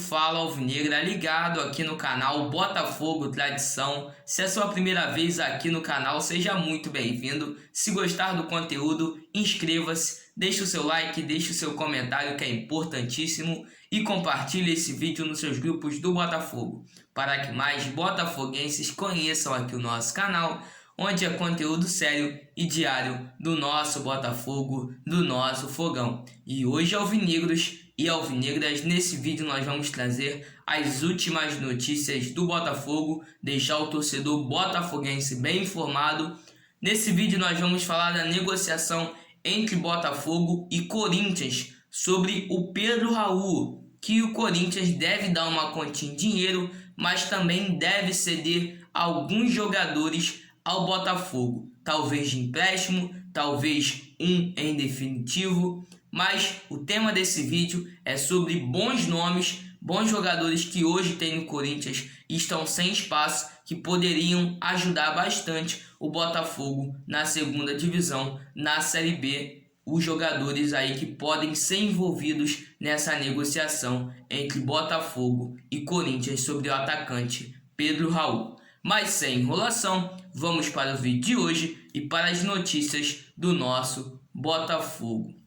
Fala Alvinegra, ligado aqui no canal Botafogo Tradição. Se é a sua primeira vez aqui no canal, seja muito bem-vindo. Se gostar do conteúdo, inscreva-se, deixe o seu like, deixe o seu comentário que é importantíssimo e compartilhe esse vídeo nos seus grupos do Botafogo, para que mais botafoguenses conheçam aqui o nosso canal, onde é conteúdo sério e diário do nosso Botafogo, do nosso Fogão. E hoje, alvinegros e alvinegras, nesse vídeo nós vamos trazer as últimas notícias do Botafogo, deixar o torcedor botafoguense bem informado. Nesse vídeo nós vamos falar da negociação entre Botafogo e Corinthians sobre o Pedro Raul, que o Corinthians deve dar uma quantia em dinheiro, mas também deve ceder alguns jogadores ao Botafogo, talvez de empréstimo, talvez um em definitivo. Mas o tema desse vídeo é sobre bons nomes, bons jogadores que hoje tem no Corinthians e estão sem espaço, que poderiam ajudar bastante o Botafogo na segunda divisão, na Série B. Os jogadores aí que podem ser envolvidos nessa negociação entre Botafogo e Corinthians sobre o atacante Pedro Raul. Mas sem enrolação, vamos para o vídeo de hoje e para as notícias do nosso Botafogo.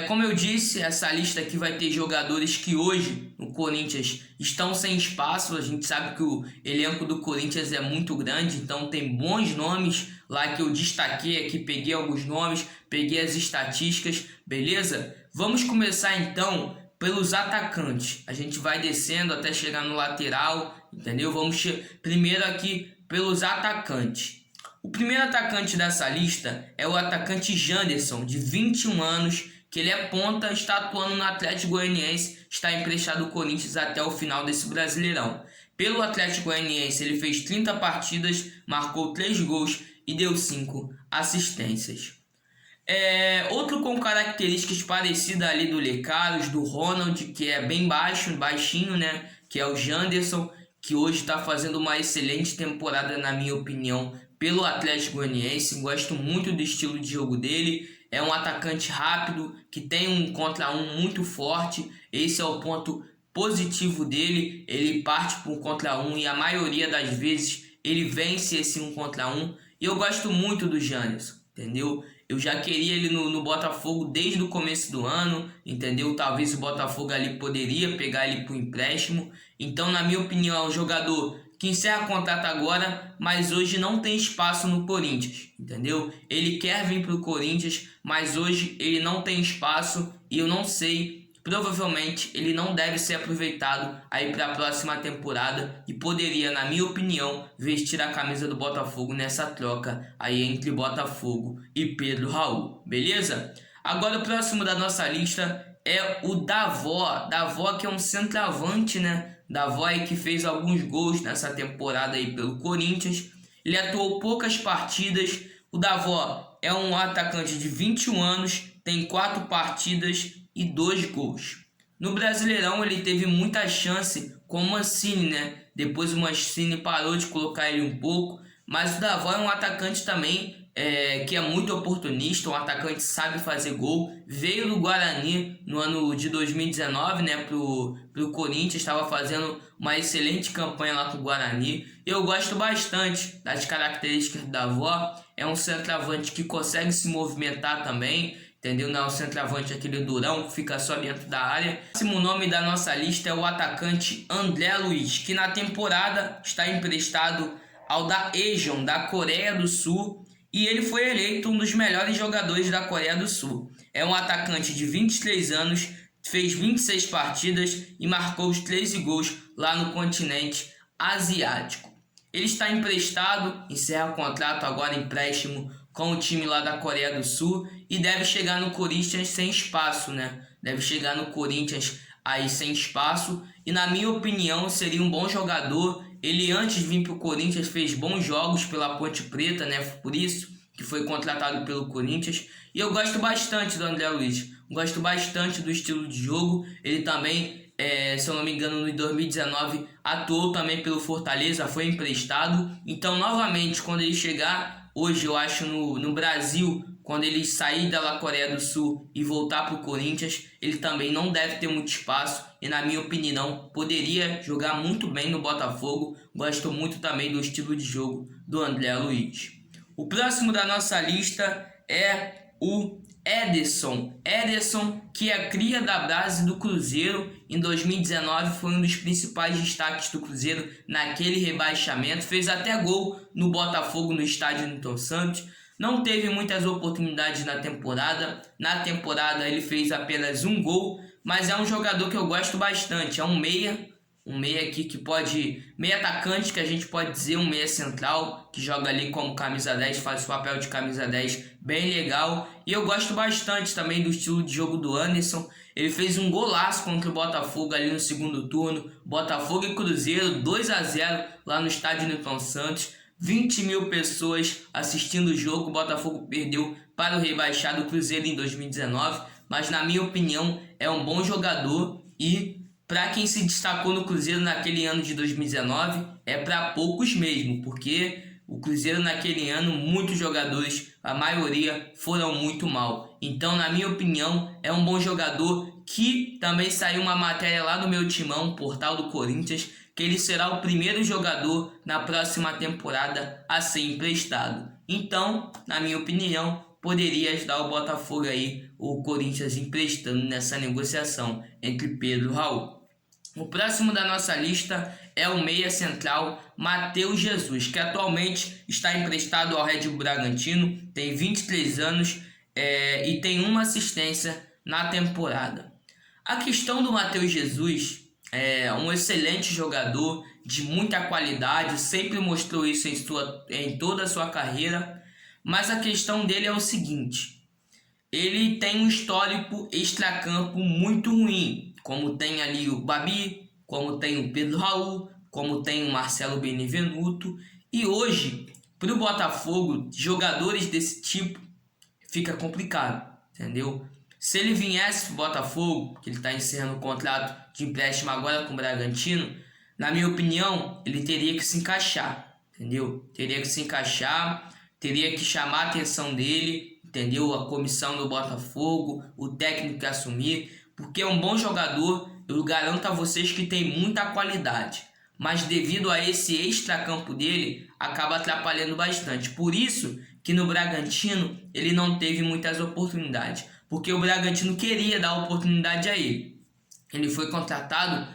Como eu disse, essa lista aqui vai ter jogadores que hoje no Corinthians estão sem espaço. A gente sabe que o elenco do Corinthians é muito grande, então tem bons nomes lá que eu destaquei aqui, peguei alguns nomes, peguei as estatísticas, beleza? Vamos começar então pelos atacantes. A gente vai descendo até chegar no lateral, entendeu? Vamos primeiro aqui pelos atacantes. O primeiro atacante dessa lista é o atacante Janderson, de 21 anos, que ele é ponta, está atuando no Atlético Goianiense, está emprestado ao Corinthians até o final desse Brasileirão. Pelo Atlético Goianiense, ele fez 30 partidas, marcou 3 gols e deu 5 assistências. Outro com características parecidas ali do Lecaros, do Ronald, que é bem baixinho, né? Que é o Janderson, que hoje está fazendo uma excelente temporada, na minha opinião, pelo Atlético Goianiense. Gosto muito do estilo de jogo dele. É um atacante rápido, que tem um contra um muito forte. Esse é o ponto positivo dele. Ele parte para um contra um e a maioria das vezes ele vence esse um contra um. E eu gosto muito do Janderson, entendeu? Eu já queria ele no Botafogo desde o começo do ano, entendeu? Talvez o Botafogo ali poderia pegar ele por empréstimo. Então, na minha opinião, é um jogador que encerra contrato agora, mas hoje não tem espaço no Corinthians, entendeu? Ele quer vir para o Corinthians, mas hoje ele não tem espaço e eu não sei, provavelmente ele não deve ser aproveitado aí para a próxima temporada e poderia, na minha opinião, vestir a camisa do Botafogo nessa troca aí entre Botafogo e Pedro Raul, beleza? Agora o próximo da nossa lista é o Davó, que é um centroavante, né? Davó aí que fez alguns gols nessa temporada aí pelo Corinthians. Ele atuou poucas partidas. O Davó é um atacante de 21 anos, tem 4 partidas e 2 gols. No Brasileirão ele teve muita chance com o Mancini, né? Depois o Mancini parou de colocar ele um pouco. Mas o Davó é um atacante também que é muito oportunista, um atacante que sabe fazer gol. Veio do Guarani no ano de 2019, né, pro Corinthians, estava fazendo uma excelente campanha lá com o Guarani. Eu gosto bastante das características do Davó. É um centroavante que consegue se movimentar também, entendeu? Não é um centroavante aquele durão que fica só dentro da área. O próximo nome da nossa lista é o atacante André Luiz, que na temporada está emprestado ao Daejeon, da Coreia do Sul, e ele foi eleito um dos melhores jogadores da Coreia do Sul. É um atacante de 23 anos, fez 26 partidas e marcou os 13 gols lá no continente asiático. Ele está emprestado, encerra o contrato agora empréstimo com o time lá da Coreia do Sul e deve chegar no Corinthians sem espaço, né? Deve chegar no Corinthians aí sem espaço e, na minha opinião, seria um bom jogador. Ele, antes de vir para o Corinthians, fez bons jogos pela Ponte Preta, né? Por isso que foi contratado pelo Corinthians. E eu gosto bastante do André Luiz. Gosto bastante do estilo de jogo. Ele também, se eu não me engano, em 2019, atuou também pelo Fortaleza, foi emprestado. Então, novamente, quando ele chegar, hoje eu acho no Brasil, quando ele sair da Coreia do Sul e voltar para o Corinthians, ele também não deve ter muito espaço e, na minha opinião, poderia jogar muito bem no Botafogo. Gosto muito também do estilo de jogo do André Luiz. O próximo da nossa lista é o Ederson, que é cria da base do Cruzeiro. Em 2019 foi um dos principais destaques do Cruzeiro naquele rebaixamento, fez até gol no Botafogo no estádio Newton Santos. Não teve muitas oportunidades na temporada ele fez apenas um gol, mas é um jogador que eu gosto bastante, é um meia aqui que pode, meia atacante que a gente pode dizer, um meia central, que joga ali como camisa 10, faz o papel de camisa 10 bem legal. E eu gosto bastante também do estilo de jogo do Anderson. Ele fez um golaço contra o Botafogo ali no segundo turno, Botafogo e Cruzeiro, 2-0 lá no estádio Newton Santos. 20 mil pessoas assistindo o jogo. O Botafogo perdeu para o rebaixado Cruzeiro em 2019, mas na minha opinião é um bom jogador e para quem se destacou no Cruzeiro naquele ano de 2019, é para poucos mesmo, porque o Cruzeiro naquele ano, muitos jogadores, a maioria, foram muito mal. Então, na minha opinião, é um bom jogador que também saiu uma matéria lá no meu timão, portal do Corinthians, que ele será o primeiro jogador na próxima temporada a ser emprestado. Então, na minha opinião, poderia ajudar o Botafogo aí, o Corinthians emprestando nessa negociação entre Pedro e Raul. O próximo da nossa lista é o meia central Matheus Jesus, que atualmente está emprestado ao Red Bull Bragantino, tem 23 anos e tem uma assistência na temporada. A questão do Matheus Jesus é um excelente jogador de muita qualidade, sempre mostrou isso em toda a sua carreira, mas a questão dele é o seguinte: ele tem um histórico extracampo muito ruim, como tem ali o Babi, como tem o Pedro Raul, como tem o Marcelo Benevenuto, e hoje, para o Botafogo, jogadores desse tipo, fica complicado, entendeu? Se ele viesse para o Botafogo, que ele está encerrando o contrato de empréstimo agora com o Bragantino, na minha opinião, ele teria que se encaixar, entendeu? Teria que se encaixar, teria que chamar a atenção dele, entendeu? A comissão do Botafogo, o técnico que assumir, porque é um bom jogador, eu garanto a vocês que tem muita qualidade, mas devido a esse extracampo dele, acaba atrapalhando bastante. Por isso que no Bragantino ele não teve muitas oportunidades, porque o Bragantino queria dar oportunidade a ele. Ele foi contratado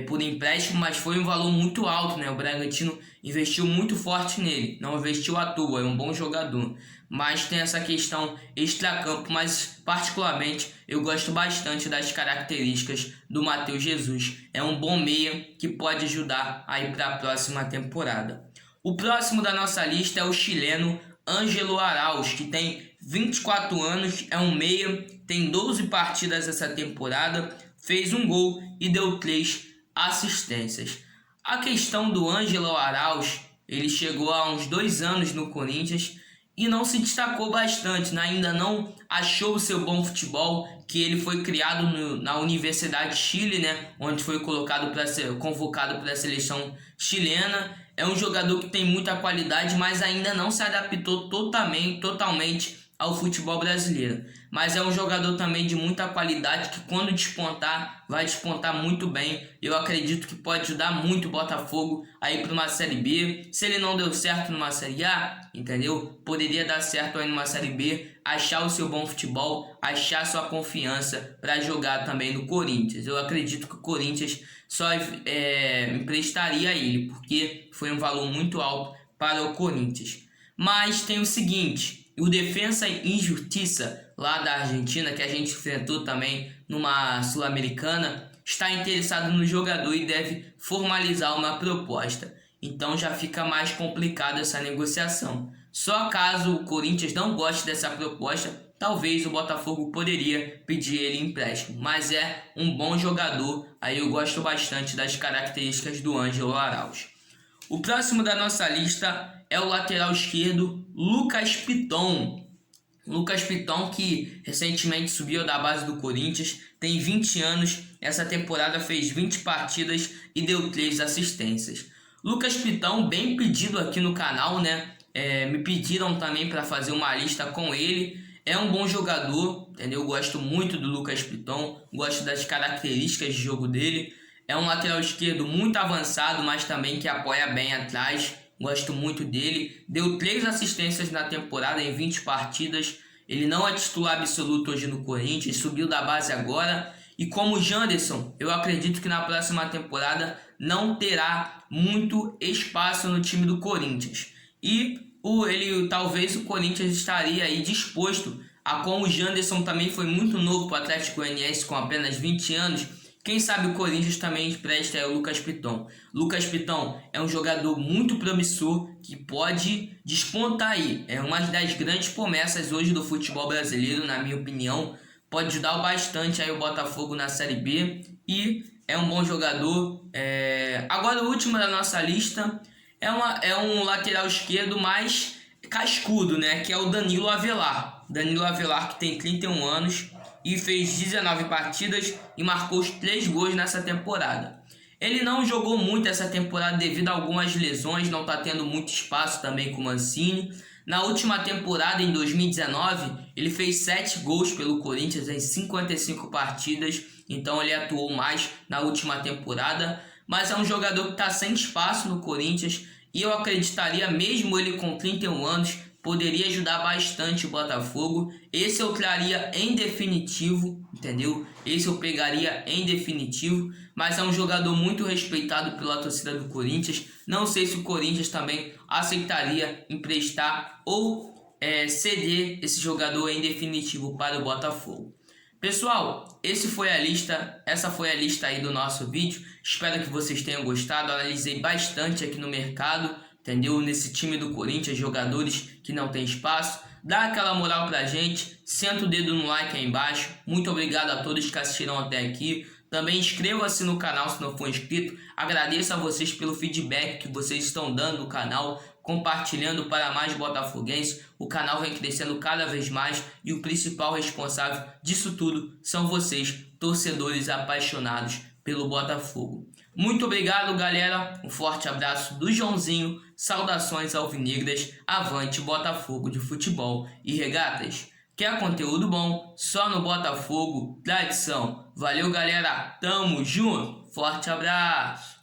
por empréstimo, mas foi um valor muito alto, né? O Bragantino investiu muito forte nele, não investiu à toa, é um bom jogador. Mas tem essa questão extracampo, mas particularmente eu gosto bastante das características do Matheus Jesus. É um bom meia que pode ajudar aí para a próxima temporada. O próximo da nossa lista é o chileno Ângelo Arauz, que tem 24 anos, é um meia, tem 12 partidas essa temporada, fez um gol e deu 3 assistências. A questão do Ângelo Arauz, ele chegou há uns 2 anos no Corinthians e não se destacou bastante, né? Ainda não achou o seu bom futebol, que ele foi criado na Universidade de Chile, né? Onde foi convocado para a seleção chilena. É um jogador que tem muita qualidade, mas ainda não se adaptou totalmente ao futebol brasileiro. Mas é um jogador também de muita qualidade que, quando despontar, vai despontar muito bem. Eu acredito que pode ajudar muito o Botafogo a ir para uma Série B. Se ele não deu certo numa Série A, entendeu? Poderia dar certo aí numa Série B, achar o seu bom futebol, achar sua confiança para jogar também no Corinthians. Eu acredito que o Corinthians só emprestaria ele, porque foi um valor muito alto para o Corinthians. Mas tem o seguinte: o Defensa e Justiça lá da Argentina, que a gente enfrentou também numa Sul-Americana, está interessado no jogador e deve formalizar uma proposta. Então já fica mais complicada essa negociação. Só caso o Corinthians não goste dessa proposta, talvez o Botafogo poderia pedir ele empréstimo. Mas é um bom jogador, aí eu gosto bastante das características do Ângelo Arauz. O próximo da nossa lista é o lateral esquerdo Lucas Piton. Lucas Piton, que recentemente subiu da base do Corinthians, tem 20 anos, essa temporada fez 20 partidas e deu 3 assistências. Lucas Piton, bem pedido aqui no canal, né? me pediram também para fazer uma lista com ele. É um bom jogador, entendeu? Eu gosto muito do Lucas Piton, gosto das características de jogo dele. É um lateral esquerdo muito avançado, mas também que apoia bem atrás. Gosto muito dele. Deu 3 assistências na temporada em 20 partidas. Ele não é titular absoluto hoje no Corinthians, subiu da base agora. E como o Janderson, eu acredito que na próxima temporada não terá muito espaço no time do Corinthians. E talvez o Corinthians estaria aí disposto a, como o Janderson também foi muito novo para o Atlético Goianiense com apenas 20 anos, quem sabe o Corinthians também empresta o Lucas Piton. Lucas Piton é um jogador muito promissor que pode despontar aí. É uma das grandes promessas hoje do futebol brasileiro, na minha opinião. Pode ajudar bastante aí o Botafogo na Série B e é um bom jogador. Agora o último da nossa lista é um lateral esquerdo mais cascudo, né? Que é o Danilo Avelar. Danilo Avelar, que tem 31 anos e fez 19 partidas e marcou os 3 gols nessa temporada. Ele não jogou muito essa temporada devido a algumas lesões, não está tendo muito espaço também com o Mancini. Na última temporada, em 2019, ele fez 7 gols pelo Corinthians em 55 partidas, então ele atuou mais na última temporada, mas é um jogador que está sem espaço no Corinthians e eu acreditaria, mesmo ele com 31 anos, poderia ajudar bastante o Botafogo. Esse eu traria em definitivo, entendeu? Esse eu pegaria em definitivo, mas é um jogador muito respeitado pela torcida do Corinthians. Não sei se o Corinthians também aceitaria emprestar ou ceder esse jogador em definitivo para o Botafogo. Pessoal, essa foi a lista aí do nosso vídeo. Espero que vocês tenham gostado. Analisei bastante aqui no mercado, entendeu? Nesse time do Corinthians, jogadores que não tem espaço. Dá aquela moral pra gente, senta o dedo no like aí embaixo. Muito obrigado a todos que assistiram até aqui. Também inscreva-se no canal se não for inscrito. Agradeço a vocês pelo feedback que vocês estão dando no canal, compartilhando para mais botafoguenses. O canal vem crescendo cada vez mais e o principal responsável disso tudo são vocês, torcedores apaixonados pelo Botafogo. Muito obrigado, galera. Um forte abraço do Joãozinho. Saudações alvinegras. Avante Botafogo de futebol e regatas. Quer conteúdo bom? Só no Botafogo. Tradição. Valeu, galera. Tamo junto. Forte abraço.